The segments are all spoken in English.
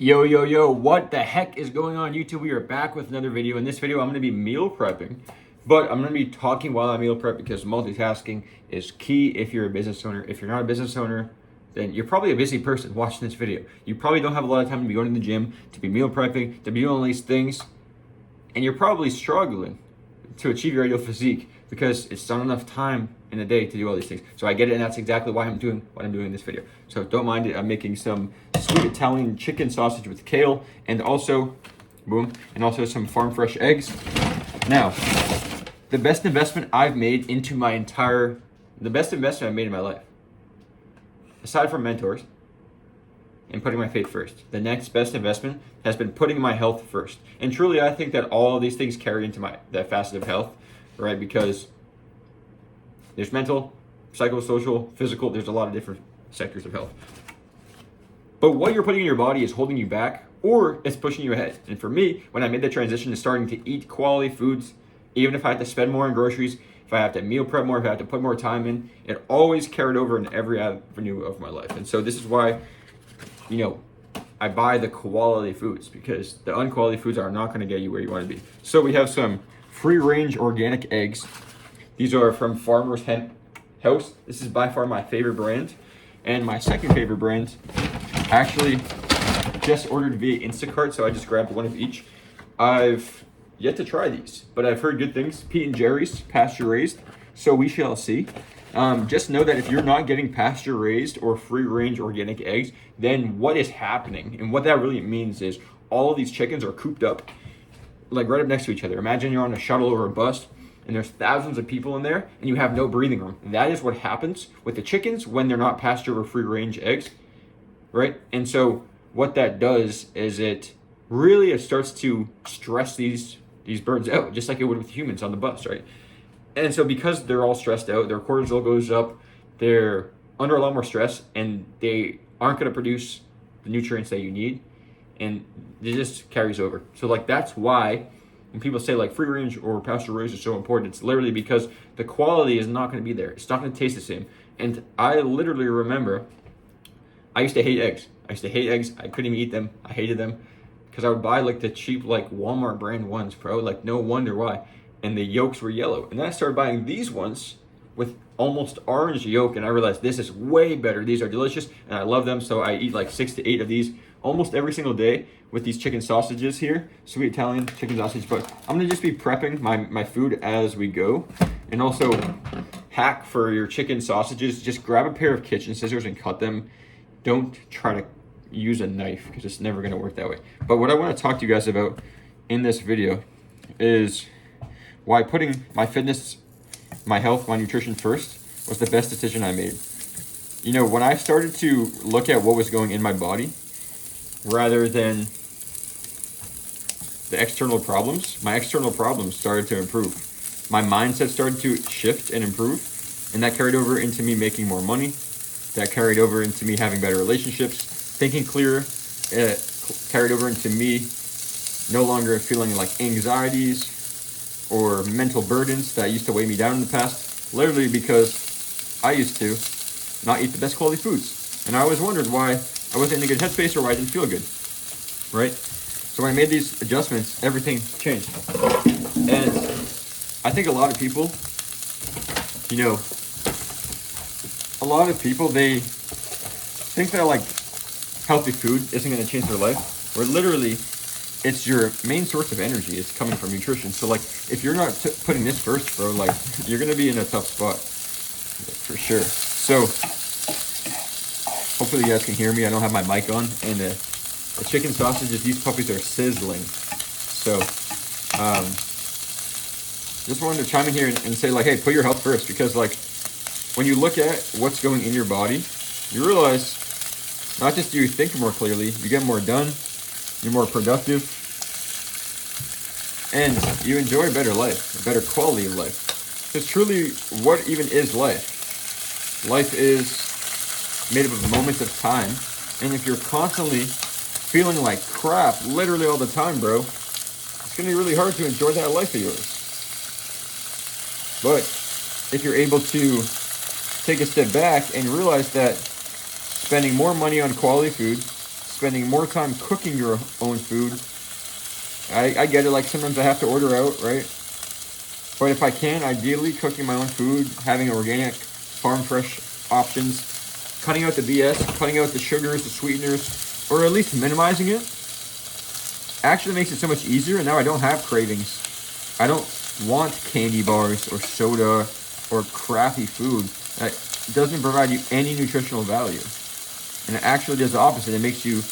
Yo, yo, yo, what the heck is going on YouTube? We are back with another video. In this video, I'm going to be meal prepping, but I'm going to be talking while I meal prep because multitasking is key if you're a business owner. If you're not a business owner, then you're probably a busy person watching this video. You probably don't have a lot of time to be going to the gym, to be meal prepping, to be doing all these things, and you're probably struggling to achieve your ideal physique because it's not enough time in a day to do all these things. So I get it, and that's exactly why I'm doing what I'm doing in this video. So don't mind it. I'm making some sweet Italian chicken sausage with kale and also, boom, and also some farm fresh eggs. Now, the best investment I've made in my life, aside from mentors and putting my faith first, the next best investment has been putting my health first. And truly, I think that all of these things carry into that facet of health, right? Because there's mental, psychosocial, physical, there's a lot of different sectors of health. But what you're putting in your body is holding you back or it's pushing you ahead. And for me, when I made the transition to starting to eat quality foods, even if I had to spend more on groceries, if I have to meal prep more, if I have to put more time in, it always carried over in every avenue of my life. And so this is why, I buy the quality foods, because the unquality foods are not going to get you where you want to be. So we have some free-range organic eggs. These are from Farmer's House. This is by far my favorite brand. And my second favorite brand, actually just ordered via Instacart, so I just grabbed one of each. I've yet to try these, but I've heard good things. Pete and Jerry's, pasture-raised, so we shall see. Just know that if you're not getting pasture-raised or free-range organic eggs, then what is happening? And what that really means is all of these chickens are cooped up, like right up next to each other. Imagine you're on a shuttle or a bus, and there's thousands of people in there, and you have no breathing room. That is what happens with the chickens when they're not pasture or free-range eggs, right? And so what that does is it starts to stress these birds out, just like it would with humans on the bus, right? And so because they're all stressed out, their cortisol goes up, they're under a lot more stress, and they aren't going to produce the nutrients that you need, and it just carries over. So that's why when people say free range or pasture raised is so important, it's literally because the quality is not going to be there. It's not going to taste the same. And I literally remember I used to hate eggs. I couldn't even eat them. I hated them because I would buy the cheap Walmart brand ones, bro. No wonder why. And the yolks were yellow. And then I started buying these ones with almost orange yolk, and I realized this is way better. These are delicious, and I love them. So I eat 6 to 8 of these almost every single day with these chicken sausages here, sweet Italian chicken sausage. But I'm gonna just be prepping my food as we go. And also, hack for your chicken sausages, just grab a pair of kitchen scissors and cut them. Don't try to use a knife because it's never gonna work that way. But what I wanna talk to you guys about in this video is why putting my fitness, my health, my nutrition first was the best decision I made. When I started to look at what was going in my body rather than the external problems, my external problems started to improve. My mindset started to shift and improve, and that carried over into me making more money. That carried over into me having better relationships, thinking clearer. It carried over into me no longer feeling anxieties or mental burdens that used to weigh me down in the past, literally because I used to not eat the best quality foods. And I always wondered why I wasn't in a good headspace or why I didn't feel good, right? So when I made these adjustments, everything changed. And I think a lot of people, they think that healthy food isn't going to change their life, where literally it's your main source of energy. It's coming from nutrition. So if you're not putting this first, bro, you're going to be in a tough spot for sure. So hopefully you guys can hear me. I don't have my mic on, and the chicken sausages, these puppies are sizzling. So just wanted to chime in here and say hey, put your health first, because when you look at what's going in your body, you realize not just do you think more clearly, you get more done, you're more productive, and you enjoy a better life, a better quality of life. Because truly, what even is life? Life is made up of moments of time, and if you're constantly feeling like crap literally all the time, bro, it's going to be really hard to enjoy that life of yours. But if you're able to take a step back and realize that spending more money on quality food, spending more time cooking your own food. I get it, like sometimes I have to order out, right? But if I can, ideally cooking my own food, having organic, farm fresh options, cutting out the BS, cutting out the sugars, the sweeteners, or at least minimizing it, actually makes it so much easier. And now I don't have cravings. I don't want candy bars or soda or crappy food that doesn't provide you any nutritional value. And it actually does the opposite. It makes you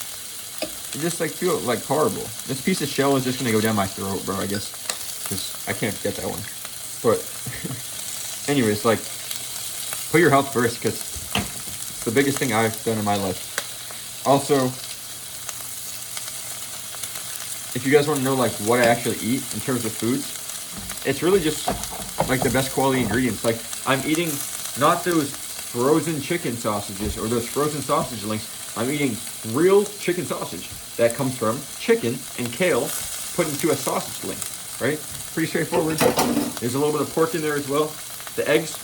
just like feel like horrible. This piece of shell is just gonna go down my throat, bro, I guess, because I can't get that one. But anyways, like, put your health first, because it's the biggest thing I've done in my life. Also, if you guys want to know like what I actually eat in terms of foods, it's really just like the best quality ingredients. Like, I'm eating not those frozen chicken sausages or those frozen sausage links. I'm eating real chicken sausage that comes from chicken and kale put into a sausage link, right? Pretty straightforward. There's a little bit of pork in there as well. The eggs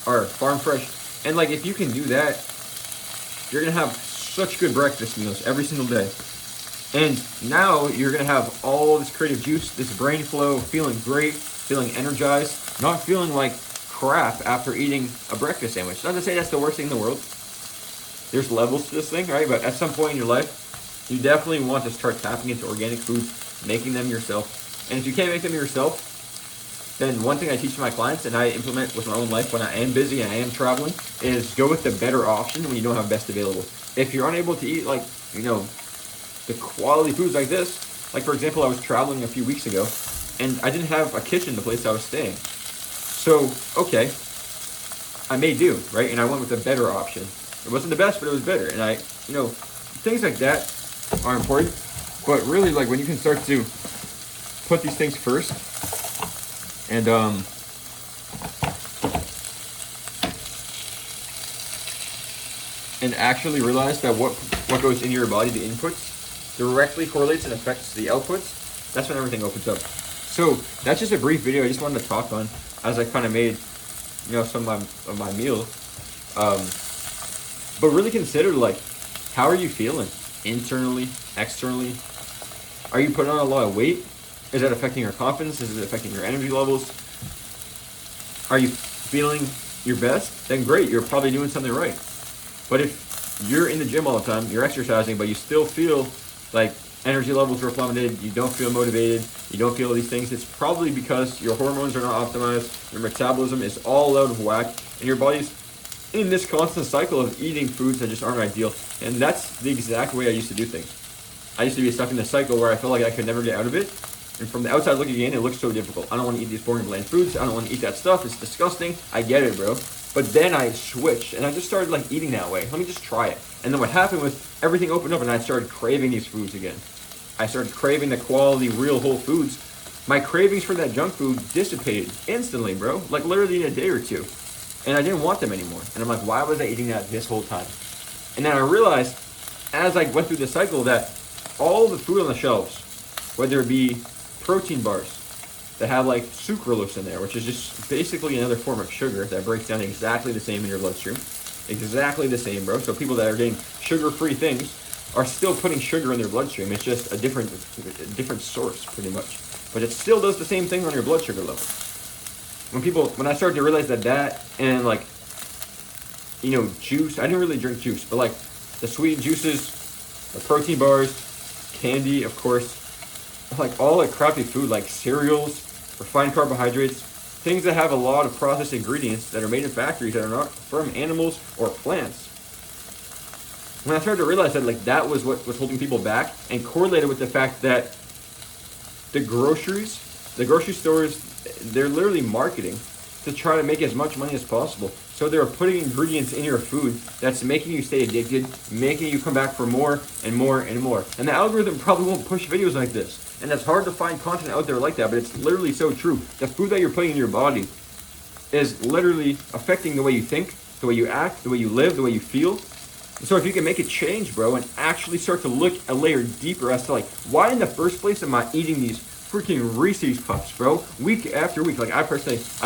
are farm fresh. And like, if you can do that, you're gonna have such good breakfast meals every single day. And now you're gonna have all this creative juice, this brain flow, feeling great, feeling energized, not feeling like crap after eating a breakfast sandwich. Not to say that's the worst thing in the world. There's levels to this thing, right? But at some point in your life, you definitely want to start tapping into organic foods, making them yourself. And if you can't make them yourself, then one thing I teach my clients and I implement with my own life when I am busy and I am traveling is go with the better option when you don't have best available. If you're unable to eat like, you know, the quality foods like this, like for example, I was traveling a few weeks ago and I didn't have a kitchen the place I was staying. So, okay, I may do, right? And I went with the better option. It wasn't the best, but it was better. And I, you know, things like that are important. But really, like when you can start to put these things first and actually realize that what goes in your body, the inputs, directly correlates and affects the outputs, that's when everything opens up. So that's just a brief video I just wanted to talk on as I kind of made, you know, some of my meal. But really consider, like, how are you feeling internally, externally? Are you putting on a lot of weight? Is that affecting your confidence? Is it affecting your energy levels? Are you feeling your best? Then great, you're probably doing something right. But if you're in the gym all the time, you're exercising, but you still feel like energy levels are plummeted, you don't feel motivated, you don't feel these things, it's probably because your hormones are not optimized, your metabolism is all out of whack, and your body's in this constant cycle of eating foods that just aren't ideal. And that's the exact way I used to do things. I used to be stuck in this cycle where I felt like I could never get out of it. And from the outside looking in, it looks so difficult. I don't want to eat these boring bland foods. I don't want to eat that stuff. It's disgusting. I get it, bro. But then I switched and I just started like eating that way. Let me just try it. And then what happened was everything opened up and I started craving these foods again. I started craving the quality, real whole foods. My cravings for that junk food dissipated instantly, bro. Like literally in a day or two. And I didn't want them anymore. And I'm like, why was I eating that this whole time? And then I realized, as I went through the cycle, that all the food on the shelves, whether it be protein bars that have like sucralose in there, which is just basically another form of sugar that breaks down exactly the same in your bloodstream. Exactly the same, bro. So people that are getting sugar-free things are still putting sugar in their bloodstream. It's just a different source, pretty much. But it still does the same thing on your blood sugar level. When I started to realize that and like, you know, juice, I didn't really drink juice, but like the sweet juices, the protein bars, candy, of course, like all that crappy food, like cereals, refined carbohydrates, things that have a lot of processed ingredients that are made in factories that are not from animals or plants. When I started to realize that like that was what was holding people back and correlated with the fact that the grocery stores, they're literally marketing to try to make as much money as possible. So they're putting ingredients in your food that's making you stay addicted, making you come back for more and more and more. And the algorithm probably won't push videos like this. And it's hard to find content out there like that, but it's literally so true. The food that you're putting in your body is literally affecting the way you think, the way you act, the way you live, the way you feel. And so if you can make a change, bro, and actually start to look a layer deeper as to like, why in the first place am I eating these freaking Reese's Puffs, bro, week after week? Like, I've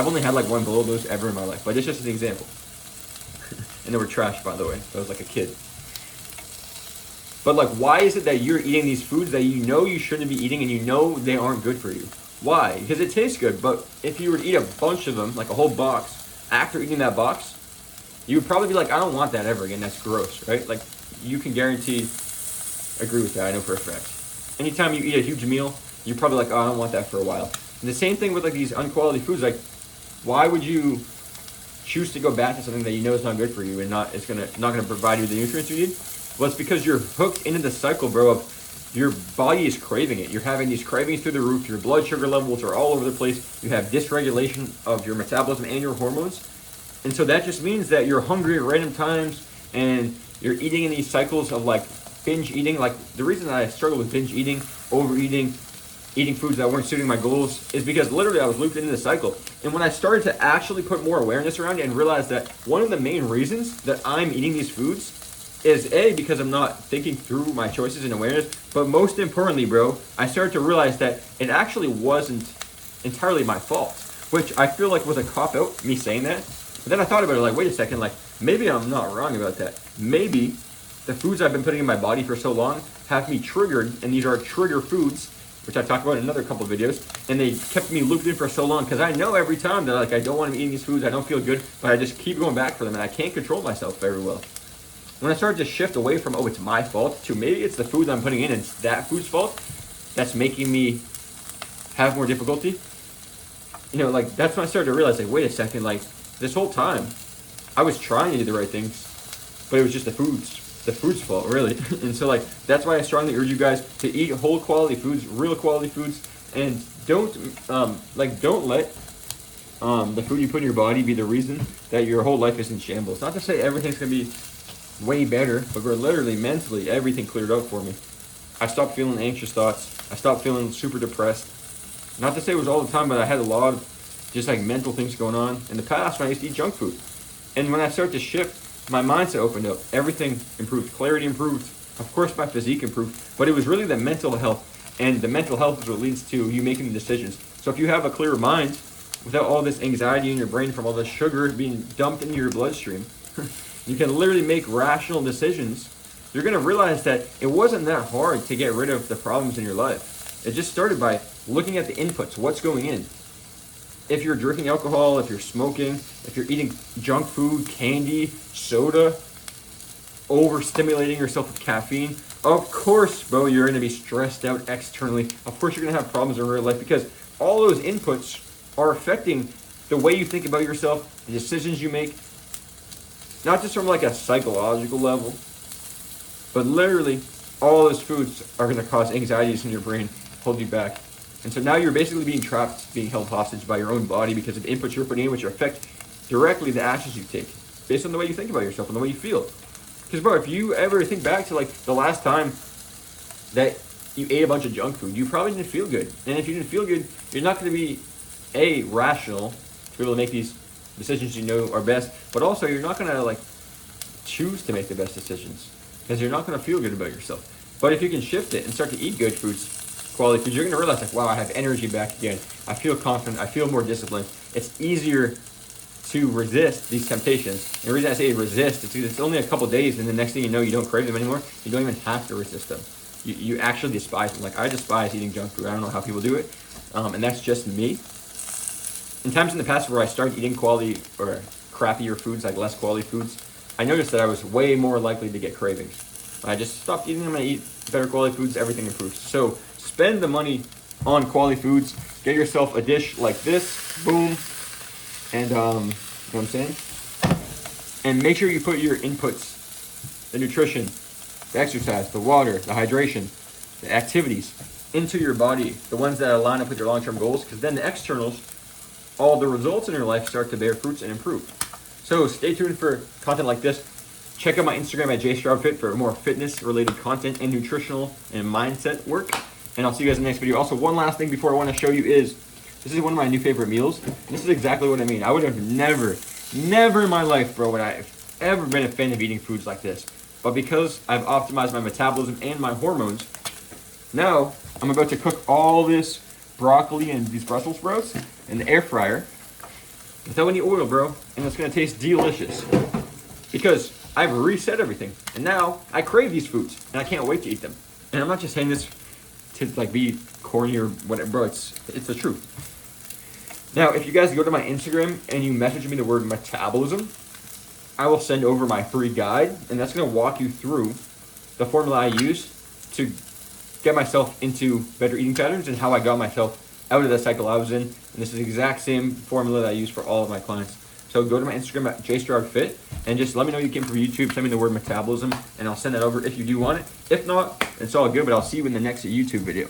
only had like one bowl of those ever in my life, but it's just an example. And they were trash, by the way. I was like a kid. But like, why is it that you're eating these foods that you know you shouldn't be eating and you know they aren't good for you? Why? Because it tastes good, but if you were to eat a bunch of them, like a whole box, after eating that box, you would probably be like, I don't want that ever again. That's gross, right? Like, you can guarantee, agree with that. I know for a fact. Anytime you eat a huge meal, you're probably like, oh, I don't want that for a while. And the same thing with like these unquality foods. Like, why would you choose to go back to something that you know is not good for you and not gonna provide you the nutrients you need? Well, it's because you're hooked into the cycle, bro, of your body is craving it. You're having these cravings through the roof. Your blood sugar levels are all over the place. You have dysregulation of your metabolism and your hormones. And so that just means that you're hungry at random times and you're eating in these cycles of like binge eating. Like, the reason that I struggle with binge eating, overeating, eating foods that weren't suiting my goals is because literally I was looped into the cycle. And when I started to actually put more awareness around it and realize that one of the main reasons that I'm eating these foods is because I'm not thinking through my choices and awareness, but most importantly, bro, I started to realize that it actually wasn't entirely my fault, which I feel like was a cop-out, me saying that. But then I thought about it, like, wait a second, like, maybe I'm not wrong about that. Maybe the foods I've been putting in my body for so long have me triggered, and these are trigger foods, which I've talked about in another couple of videos, and they kept me looped in for so long, because I know every time that, like, I don't want to be eating these foods, I don't feel good, but I just keep going back for them, and I can't control myself very well. When I started to shift away from, oh, it's my fault, to maybe it's the food I'm putting in, and it's that food's fault that's making me have more difficulty, you know, like, that's when I started to realize, like, wait a second, like, this whole time, I was trying to do the right things, but it was just the food's fault, really. And so, like, that's why I strongly urge you guys to eat whole quality foods, real quality foods, and don't let the food you put in your body be the reason that your whole life is in shambles. Not to say everything's gonna be way better, but we're literally mentally, everything cleared up for me. I stopped feeling anxious thoughts. I stopped feeling super depressed. Not to say it was all the time, but I had a lot of just like mental things going on in the past when I used to eat junk food. And when I started to shift, my mindset opened up. Everything improved. Clarity improved. Of course, my physique improved. But it was really the mental health. And the mental health is what leads to you making the decisions. So if you have a clearer mind, without all this anxiety in your brain from all this sugar being dumped into your bloodstream, you can literally make rational decisions. You're going to realize that it wasn't that hard to get rid of the problems in your life. It just started by looking at the inputs, what's going in. If you're drinking alcohol, if you're smoking, if you're eating junk food, candy, soda, overstimulating yourself with caffeine, of course, bro, you're going to be stressed out externally. Of course, you're going to have problems in real life because all those inputs are affecting the way you think about yourself, the decisions you make, not just from like a psychological level, but literally all those foods are going to cause anxieties in your brain, hold you back. And so now you're basically being trapped, being held hostage by your own body because of inputs you're putting in, which affect directly the actions you take, based on the way you think about yourself and the way you feel. Because, bro, if you ever think back to, like, the last time that you ate a bunch of junk food, you probably didn't feel good. And if you didn't feel good, you're not going to be, rational to be able to make these decisions you know are best, but also you're not going to, like, choose to make the best decisions because you're not going to feel good about yourself. But if you can shift it and start to eat good foods, quality foods, you're going to realize, like, wow, I have energy back again. I feel confident. I feel more disciplined. It's easier to resist these temptations. And the reason I say resist is because it's only a couple days, and the next thing you know, you don't crave them anymore. You don't even have to resist them. You actually despise them. Like, I despise eating junk food. I don't know how people do it. And that's just me. In times in the past where I started eating quality or crappier foods, like less quality foods, I noticed that I was way more likely to get cravings. When I just stopped eating them and I eat better quality foods, everything improves. So spend the money on quality foods. Get yourself a dish like this. Boom. And, you know what I'm saying? And make sure you put your inputs, the nutrition, the exercise, the water, the hydration, the activities into your body, the ones that align up with your long-term goals, because then the externals, all the results in your life start to bear fruits and improve. So stay tuned for content like this. Check out my Instagram at JStroudFit for more fitness-related content and nutritional and mindset work. And I'll see you guys in the next video. Also, one last thing before I want to show you is, this is one of my new favorite meals. This is exactly what I mean. I would have never in my life, bro, would I have ever been a fan of eating foods like this. But because I've optimized my metabolism and my hormones, now I'm about to cook all this broccoli and these Brussels sprouts in the air fryer without any oil, bro. And it's going to taste delicious. Because I've reset everything, and now I crave these foods, and I can't wait to eat them. And I'm not just saying this to like be corny or whatever, bro. It's the truth. Now, if you guys go to my Instagram and you message me the word metabolism, I will send over my free guide, and that's gonna walk you through the formula I use to get myself into better eating patterns and how I got myself out of the cycle I was in. And this is the exact same formula that I use for all of my clients. So go to my Instagram at JSterrardFit and just let me know you came from YouTube. Send me the word metabolism and I'll send that over if you do want it. If not, it's all good, but I'll see you in the next YouTube video.